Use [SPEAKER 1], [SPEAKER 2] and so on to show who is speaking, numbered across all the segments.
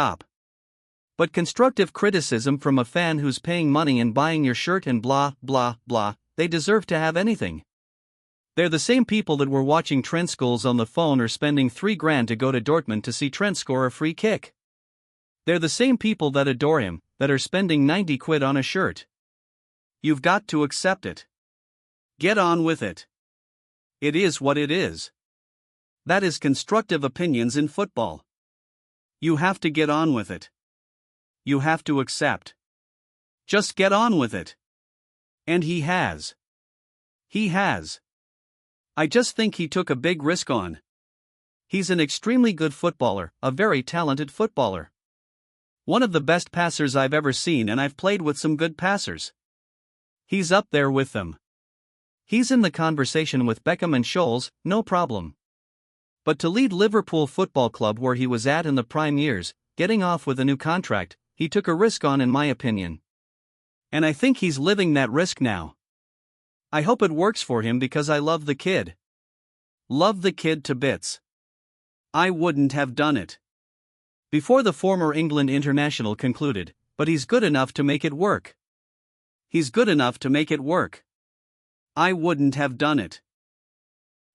[SPEAKER 1] stop. But constructive criticism from a fan who's paying money and buying your shirt and blah, blah, blah, they deserve to have anything. They're the same people that were watching Trent's goals on the phone or spending $3,000 to go to Dortmund to see Trent score a free kick. They're the same people that adore him, that are spending 90 quid on a shirt. You've got to accept it. Get on with it. It is what it is. That is constructive opinions in football. You have to get on with it. You have to accept. Just get on with it. And he has. He has. I just think he took a big risk on. He's an extremely good footballer, a very talented footballer. One of the best passers I've ever seen, and I've played with some good passers. He's up there with them. He's in the conversation with Beckham and Scholes, no problem. But to lead Liverpool Football Club where he was at in the prime years, getting off with a new contract, he took a risk on, in my opinion. And I think he's living that risk now. I hope it works for him because I love the kid. Love the kid to bits. I wouldn't have done it. Before the former England international concluded, but he's good enough to make it work. He's good enough to make it work. I wouldn't have done it.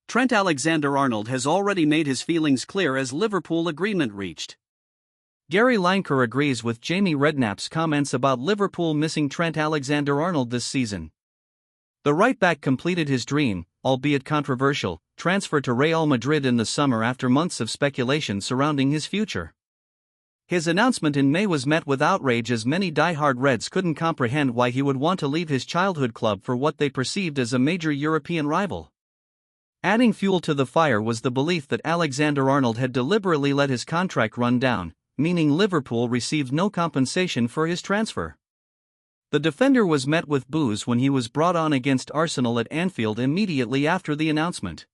[SPEAKER 1] Trent Alexander-Arnold has already made his feelings clear as Liverpool agreement reached. Gary Lineker agrees with Jamie Redknapp's comments about Liverpool missing Trent Alexander-Arnold this season. The right-back completed his dream, albeit controversial, transfer to Real Madrid in the summer after months of speculation surrounding his future. His announcement in May was met with outrage as many die-hard Reds couldn't comprehend why he would want to leave his childhood club for what they perceived as a major European rival. Adding fuel to the fire was the belief that Alexander-Arnold had deliberately let his contract run down, meaning Liverpool received no compensation for his transfer. The defender was met with boos when he was brought on against Arsenal at Anfield immediately after the announcement.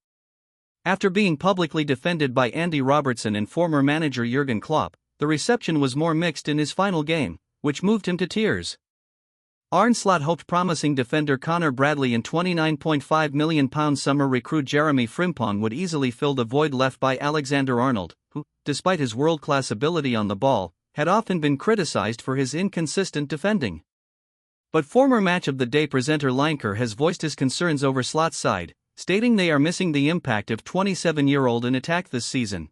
[SPEAKER 1] After being publicly defended by Andy Robertson and former manager Jurgen Klopp, the reception was more mixed in his final game, which moved him to tears. Arne Slot hoped promising defender Connor Bradley and £29.5 million summer recruit Jeremy Frimpong would easily fill the void left by Alexander-Arnold, who, despite his world-class ability on the ball, had often been criticised for his inconsistent defending. But former Match of the Day presenter Lineker has voiced his concerns over Slot's side, stating they are missing the impact of 27-year-old in attack this season.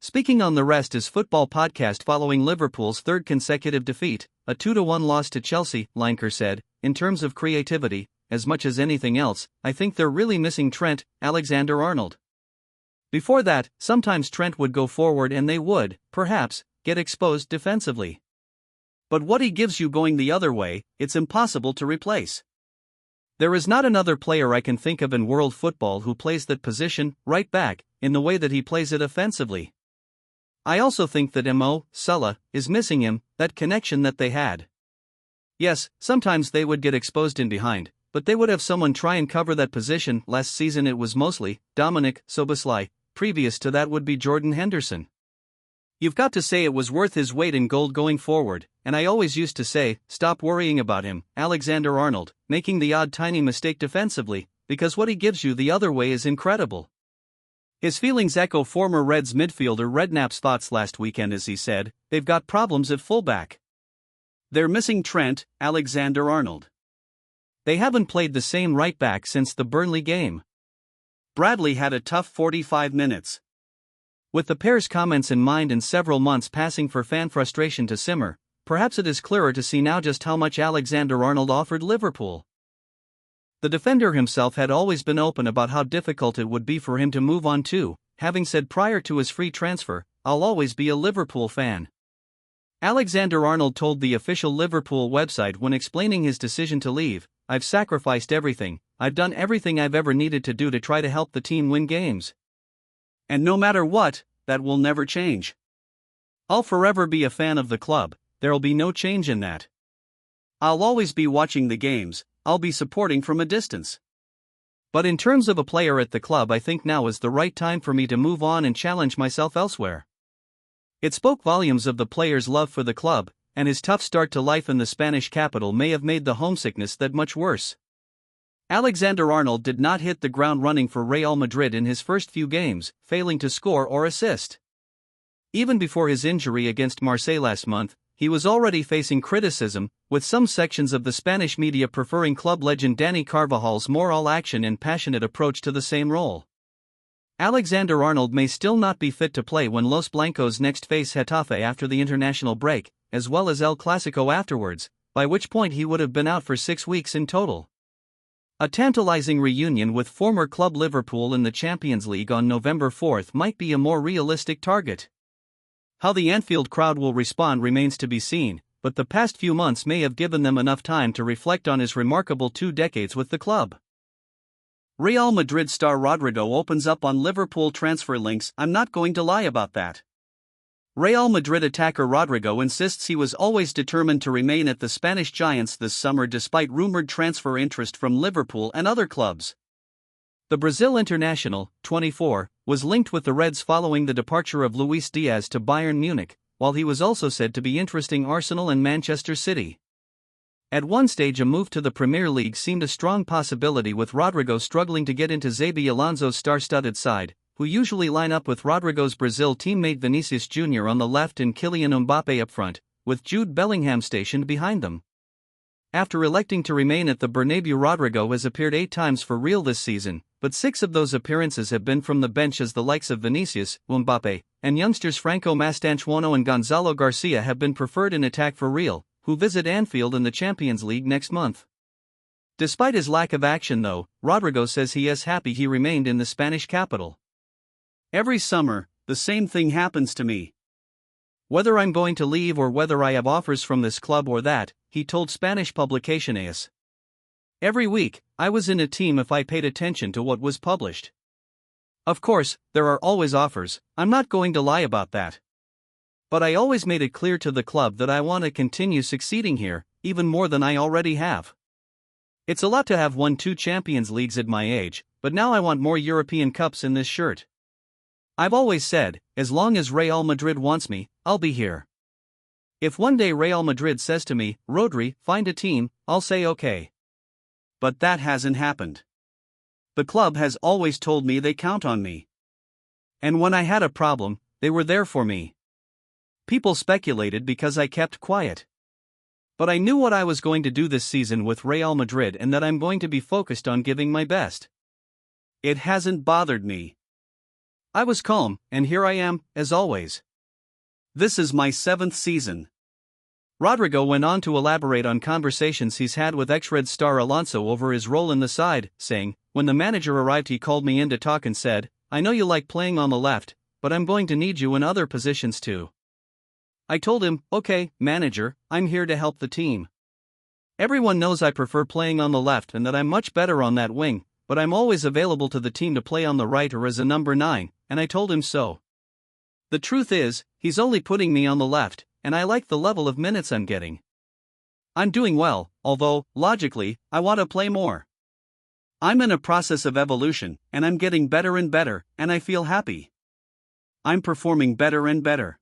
[SPEAKER 1] Speaking on The Rest Is Football podcast following Liverpool's third consecutive defeat, a 2-1 loss to Chelsea, Lineker said, "In terms of creativity, as much as anything else, I think they're really missing Trent Alexander-Arnold. Before that, sometimes Trent would go forward and they would, perhaps, get exposed defensively. But what he gives you going the other way, it's impossible to replace. There is not another player I can think of in world football who plays that position, right back, in the way that he plays it offensively. I also think that Mo Salah is missing him, that connection that they had. Yes, sometimes they would get exposed in behind, but they would have someone try and cover that position. Last season it was mostly Dominic Szoboszlai, previous to that would be Jordan Henderson. You've got to say it was worth his weight in gold going forward, and I always used to say, stop worrying about him, Alexander-Arnold, making the odd tiny mistake defensively, because what he gives you the other way is incredible." His feelings echo former Reds midfielder Redknapp's thoughts last weekend as he said, "They've got problems at fullback. They're missing Trent Alexander-Arnold. They haven't played the same right back since the Burnley game. Bradley had a tough 45 minutes. With the pair's comments in mind and several months passing for fan frustration to simmer, perhaps it is clearer to see now just how much Alexander-Arnold offered Liverpool. The defender himself had always been open about how difficult it would be for him to move on too, having said prior to his free transfer, "I'll always be a Liverpool fan." Alexander-Arnold told the official Liverpool website when explaining his decision to leave, "I've sacrificed everything, I've done everything I've ever needed to do to try to help the team win games. And no matter what, that will never change. I'll forever be a fan of the club, there'll be no change in that. I'll always be watching the games, I'll be supporting from a distance. But in terms of a player at the club, I think now is the right time for me to move on and challenge myself elsewhere." It spoke volumes of the player's love for the club, and his tough start to life in the Spanish capital may have made the homesickness that much worse. Alexander-Arnold did not hit the ground running for Real Madrid in his first few games, failing to score or assist. Even before his injury against Marseille last month, he was already facing criticism, with some sections of the Spanish media preferring club legend Dani Carvajal's more all-action and passionate approach to the same role. Alexander-Arnold may still not be fit to play when Los Blancos next face Getafe after the international break, as well as El Clasico afterwards, by which point he would have been out for 6 weeks in total. A tantalizing reunion with former club Liverpool in the Champions League on November 4 might be a more realistic target. How the Anfield crowd will respond remains to be seen, but the past few months may have given them enough time to reflect on his remarkable 2 decades with the club. Real Madrid star Rodrygo opens up on Liverpool transfer links. "I'm not going to lie about that." Real Madrid attacker Rodrygo insists he was always determined to remain at the Spanish Giants this summer despite rumored transfer interest from Liverpool and other clubs. The Brazil international, 24, was linked with the Reds following the departure of Luis Diaz to Bayern Munich, while he was also said to be interesting Arsenal and Manchester City. At one stage a move to the Premier League seemed a strong possibility, with Rodrygo struggling to get into Xabi Alonso's star-studded side, who usually line up with Rodrygo's Brazil teammate Vinicius Jr. on the left and Kylian Mbappe up front, with Jude Bellingham stationed behind them. After electing to remain at the Bernabeu, Rodrygo has appeared 8 times for Real this season, but 6 of those appearances have been from the bench, as the likes of Vinicius, Mbappe, and youngsters Franco Mastantuono and Gonzalo Garcia have been preferred in attack for Real, who visit Anfield in the Champions League next month. Despite his lack of action though, Rodrygo says he is happy he remained in the Spanish capital. Every summer, the same thing happens to me. Whether I'm going to leave or whether I have offers from this club or that, he told Spanish publication AS. Every week, I was in a team if I paid attention to what was published. Of course, there are always offers, I'm not going to lie about that. But I always made it clear to the club that I want to continue succeeding here, even more than I already have. It's a lot to have won 2 Champions Leagues at my age, but now I want more European Cups in this shirt. I've always said, as long as Real Madrid wants me, I'll be here. If one day Real Madrid says to me, Rodri, find a team, I'll say okay. But that hasn't happened. The club has always told me they count on me. And when I had a problem, they were there for me. People speculated because I kept quiet. But I knew what I was going to do this season with Real Madrid and that I'm going to be focused on giving my best. It hasn't bothered me. I was calm, and here I am, as always. This is my 7th season. Rodrygo went on to elaborate on conversations he's had with ex-Red star Alonso over his role in the side, saying, when the manager arrived he called me in to talk and said, I know you like playing on the left, but I'm going to need you in other positions too. I told him, okay, manager, I'm here to help the team. Everyone knows I prefer playing on the left and that I'm much better on that wing, but I'm always available to the team to play on the right or as a number 9, and I told him so. The truth is, he's only putting me on the left, and I like the level of minutes I'm getting. I'm doing well, although, logically, I want to play more. I'm in a process of evolution, and I'm getting better and better, and I feel happy. I'm performing better and better.